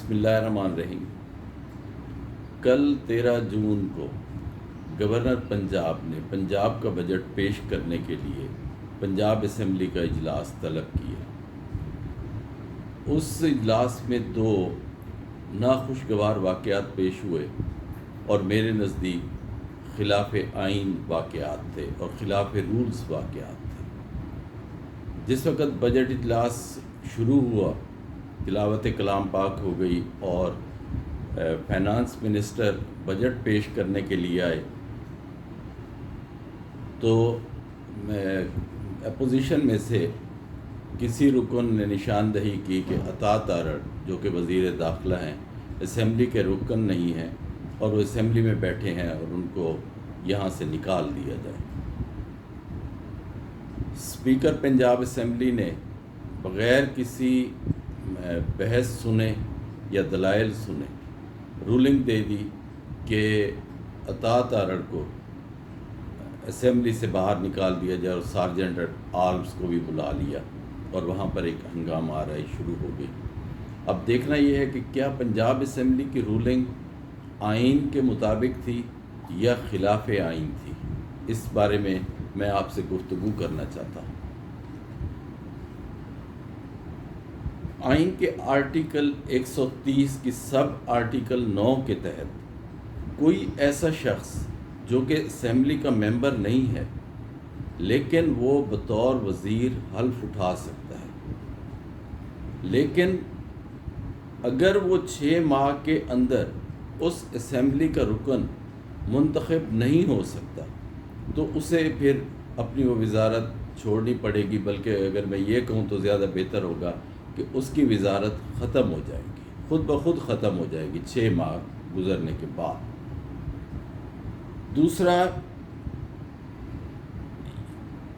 بسم اللہ الرحمن الرحیم۔ کل 13 جون کو گورنر پنجاب نے پنجاب کا بجٹ پیش کرنے کے لیے پنجاب اسمبلی کا اجلاس طلب کیا۔ اس اجلاس میں 2 ناخوشگوار واقعات پیش ہوئے اور میرے نزدیک خلاف آئین واقعات تھے اور خلاف رولز واقعات تھے۔ جس وقت بجٹ اجلاس شروع ہوا، تلاوت کلام پاک ہو گئی اور فائنانس منسٹر بجٹ پیش کرنے کے لیے آئے تو اپوزیشن میں سے کسی رکن نے نشاندہی کی کہ عطا تارڑ جو کہ وزیر داخلہ ہیں اسمبلی کے رکن نہیں ہیں اور وہ اسمبلی میں بیٹھے ہیں اور ان کو یہاں سے نکال دیا جائے۔ اسپیکر پنجاب اسمبلی نے بغیر کسی بحث سنے یا دلائل سنے رولنگ دے دی کہ عطا تارڑ کو اسمبلی سے باہر نکال دیا جائے اور سارجنٹ آرمز کو بھی بلا لیا اور وہاں پر ایک ہنگامہ آرائی شروع ہو گئی۔ اب دیکھنا یہ ہے کہ کیا پنجاب اسمبلی کی رولنگ آئین کے مطابق تھی یا خلاف آئین تھی، اس بارے میں آپ سے گفتگو کرنا چاہتا ہوں۔ آئین کے آرٹیکل 130 کی سب آرٹیکل 9 کے تحت کوئی ایسا شخص جو کہ اسمبلی کا ممبر نہیں ہے لیکن وہ بطور وزیر حلف اٹھا سکتا ہے، لیکن اگر وہ 6 ماہ کے اندر اس اسمبلی کا رکن منتخب نہیں ہو سکتا تو اسے پھر اپنی وہ وزارت چھوڑنی پڑے گی، بلکہ اگر میں یہ کہوں تو زیادہ بہتر ہوگا کہ اس کی وزارت ختم ہو جائے گی، خود بخود ختم ہو جائے گی 6 ماہ گزرنے کے بعد۔ دوسرا،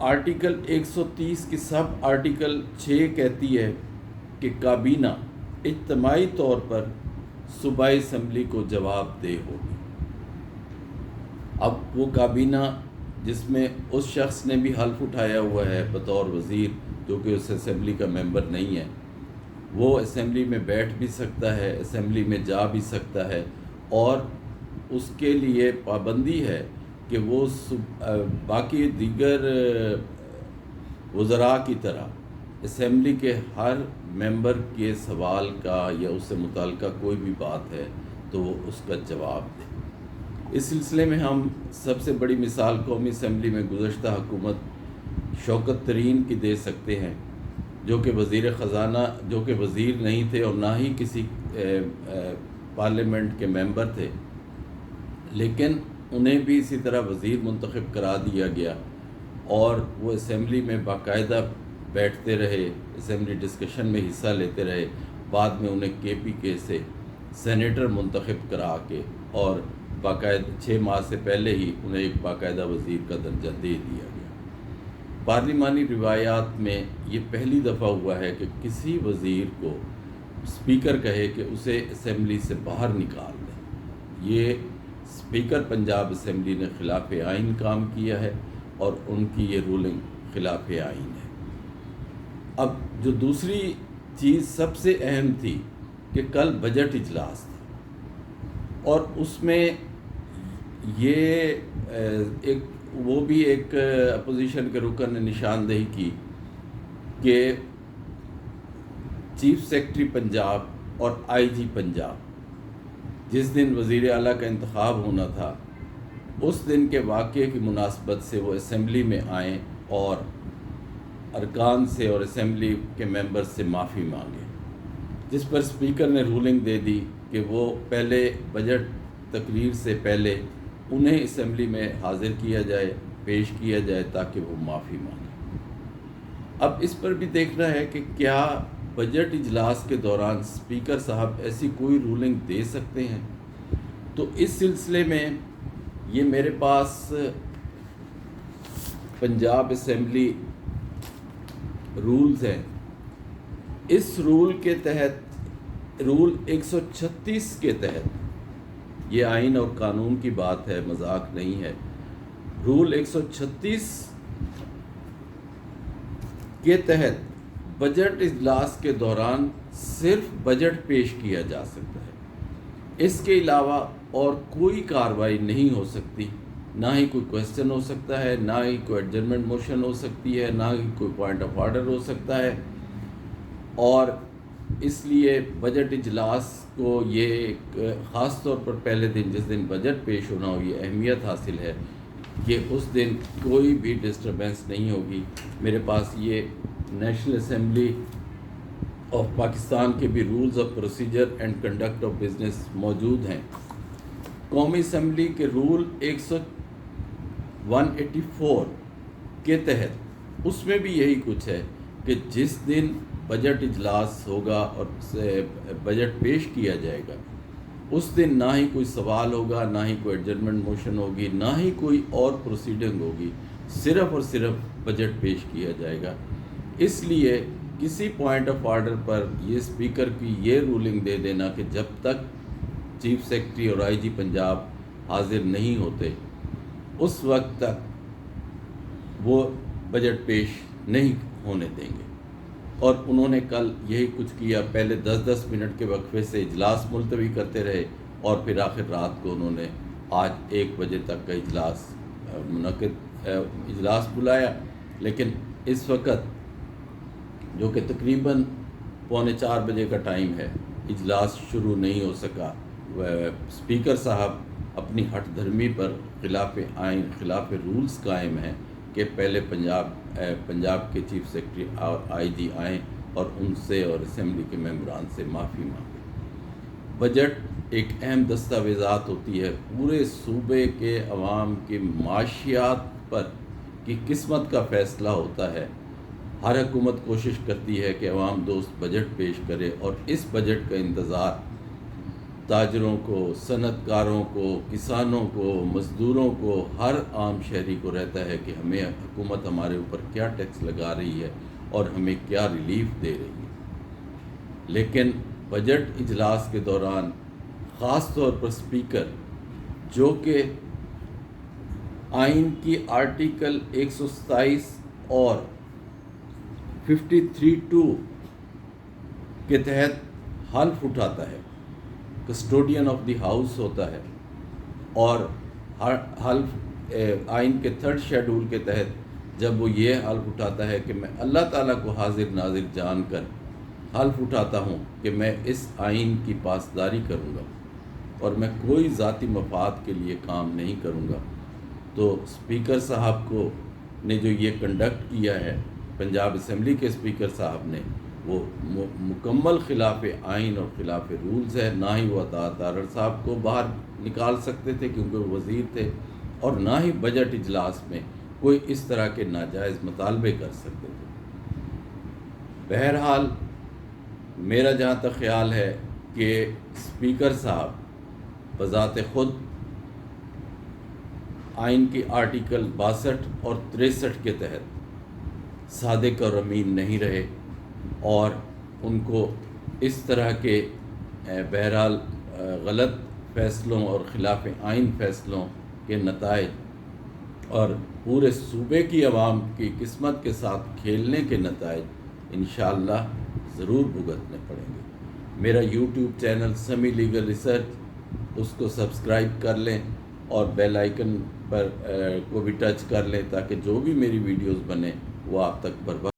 آرٹیکل 130 کی سب آرٹیکل 6 کہتی ہے کہ کابینہ اجتماعی طور پر صوبائی اسمبلی کو جواب دہ ہوگی۔ اب وہ کابینہ جس میں اس شخص نے بھی حلف اٹھایا ہوا ہے بطور وزیر جو کہ اس اسمبلی کا ممبر نہیں ہے، وہ اسمبلی میں بیٹھ بھی سکتا ہے، اسمبلی میں جا بھی سکتا ہے، اور اس کے لیے پابندی ہے کہ وہ باقی دیگر وزراء کی طرح اسمبلی کے ہر ممبر کے سوال کا یا اس سے متعلقہ کوئی بھی بات ہے تو وہ اس کا جواب دے۔ اس سلسلے میں ہم سب سے بڑی مثال قومی اسمبلی میں گزشتہ حکومت شوکت ترین کی دے سکتے ہیں، جو کہ وزیر خزانہ جو کہ وزیر نہیں تھے اور نہ ہی کسی پارلیمنٹ کے ممبر تھے، لیکن انہیں بھی اسی طرح وزیر منتخب کرا دیا گیا اور وہ اسمبلی میں باقاعدہ بیٹھتے رہے، اسمبلی ڈسکشن میں حصہ لیتے رہے، بعد میں انہیں کے پی کے سے سینیٹر منتخب کرا کے اور باقاعدہ 6 ماہ سے پہلے ہی انہیں ایک باقاعدہ وزیر کا درجہ دے دیا گیا۔ پارلیمانی روایات میں یہ پہلی دفعہ ہوا ہے کہ کسی وزیر کو اسپیکر کہے کہ اسے اسمبلی سے باہر نکال دیں۔ یہ اسپیکر پنجاب اسمبلی نے خلاف آئین کام کیا ہے اور ان کی یہ رولنگ خلاف آئین ہے۔ اب جو دوسری چیز سب سے اہم تھی کہ کل بجٹ اجلاس تھا اور اس میں یہ وہ بھی ایک اپوزیشن کے رکن نے نشاندہی کی کہ چیف سیکرٹری پنجاب اور آئی جی پنجاب جس دن وزیر اعلیٰ کا انتخاب ہونا تھا اس دن کے واقعے کی مناسبت سے وہ اسمبلی میں آئیں اور ارکان سے اور اسمبلی کے ممبر سے معافی مانگے، جس پر اسپیکر نے رولنگ دے دی کہ وہ پہلے بجٹ تقریر سے پہلے انہیں اسمبلی میں حاضر کیا جائے، پیش کیا جائے تاکہ وہ معافی مانگیں۔ اب اس پر بھی دیکھنا ہے کہ کیا بجٹ اجلاس کے دوران اسپیکر صاحب ایسی کوئی رولنگ دے سکتے ہیں۔ تو اس سلسلے میں یہ میرے پاس پنجاب اسمبلی رولز ہیں۔ اس رول کے تحت، رول 136 کے تحت، یہ آئین اور قانون کی بات ہے، مذاق نہیں ہے، رول 136 کے تحت بجٹ اجلاس کے دوران صرف بجٹ پیش کیا جا سکتا ہے، اس کے علاوہ اور کوئی کارروائی نہیں ہو سکتی، نہ ہی کوئی کویسچن ہو سکتا ہے، نہ ہی کوئی ایڈجرمنٹ موشن ہو سکتی ہے، نہ ہی کوئی پوائنٹ آف آرڈر ہو سکتا ہے۔ اور اس لیے بجٹ اجلاس کو یہ ایک خاص طور پر پہلے دن جس دن بجٹ پیش ہونا ہو یہ اہمیت حاصل ہے کہ اس دن کوئی بھی ڈسٹربنس نہیں ہوگی۔ میرے پاس یہ نیشنل اسمبلی آف پاکستان کے بھی rules of procedure and conduct of business موجود ہیں۔ قومی اسمبلی کے رول 184 کے تحت اس میں بھی یہی کچھ ہے کہ جس دن بجٹ اجلاس ہوگا اور بجٹ پیش کیا جائے گا اس دن نہ ہی کوئی سوال ہوگا، نہ ہی کوئی ایڈجرمنٹ موشن ہوگی، نہ ہی کوئی اور پروسیڈنگ ہوگی، صرف اور صرف بجٹ پیش کیا جائے گا۔ اس لیے کسی پوائنٹ آف آرڈر پر یہ اسپیکر کی یہ رولنگ دے دینا کہ جب تک چیف سیکرٹری اور آئی جی پنجاب حاضر نہیں ہوتے اس وقت تک وہ بجٹ پیش نہیں ہونے دیں گے۔ اور انہوں نے کل یہی کچھ کیا، پہلے 10 منٹ کے وقفے سے اجلاس ملتوی کرتے رہے اور پھر آخر رات کو انہوں نے آج 1 بجے تک کا اجلاس بلایا، لیکن اس وقت جو کہ تقریباً 3:45 بجے کا ٹائم ہے اجلاس شروع نہیں ہو سکا۔ اسپیکر صاحب اپنی ہٹ دھرمی پر خلاف آئین خلاف رولز قائم ہیں کہ پہلے پنجاب کے چیف سیکرٹری اور آئی جی آئیں اور ان سے اور اسمبلی کے ممبران سے معافی مانگیں۔ بجٹ ایک اہم دستاویزات ہوتی ہے، پورے صوبے کے عوام کی معاشیات پر کی قسمت کا فیصلہ ہوتا ہے۔ ہر حکومت کوشش کرتی ہے کہ عوام دوست بجٹ پیش کرے اور اس بجٹ کا انتظار تاجروں کو، صنعت کاروں کو، کسانوں کو، مزدوروں کو، ہر عام شہری کو رہتا ہے کہ ہمیں حکومت ہمارے اوپر کیا ٹیکس لگا رہی ہے اور ہمیں کیا ریلیف دے رہی ہے۔ لیکن بجٹ اجلاس کے دوران خاص طور پر اسپیکر جو کہ آئین کی آرٹیکل 127 اور 53(2) کے تحت حلف اٹھاتا ہے، کسٹوڈین آف دی ہاؤس ہوتا ہے، اور حلف آئین کے 3rd شیڈول کے تحت جب وہ یہ حلف اٹھاتا ہے کہ میں اللہ تعالیٰ کو حاضر ناظر جان کر حلف اٹھاتا ہوں کہ میں اس آئین کی پاسداری کروں گا اور میں کوئی ذاتی مفاد کے لیے کام نہیں کروں گا، تو اسپیکر صاحب کو نے جو یہ کنڈکٹ کیا ہے پنجاب اسمبلی کے اسپیکر صاحب نے، وہ مکمل خلاف آئین اور خلاف رولز ہے۔ نہ ہی وہ عطا تارڑ صاحب کو باہر نکال سکتے تھے کیونکہ وہ وزیر تھے، اور نہ ہی بجٹ اجلاس میں کوئی اس طرح کے ناجائز مطالبے کر سکتے تھے۔ بہرحال میرا جہاں تک خیال ہے کہ اسپیکر صاحب بذات خود آئین کی آرٹیکل 62 اور 63 کے تحت صادق اور امین نہیں رہے، اور ان کو اس طرح کے بہرحال غلط فیصلوں اور خلاف آئین فیصلوں کے نتائج اور پورے صوبے کی عوام کی قسمت کے ساتھ کھیلنے کے نتائج انشاءاللہ ضرور بھگتنے پڑیں گے۔ میرا یوٹیوب چینل سمی لیگل ریسرچ، اس کو سبسکرائب کر لیں اور بیل آئیکن پر کو بھی ٹچ کر لیں تاکہ جو بھی میری ویڈیوز بنیں وہ آپ تک بر وقت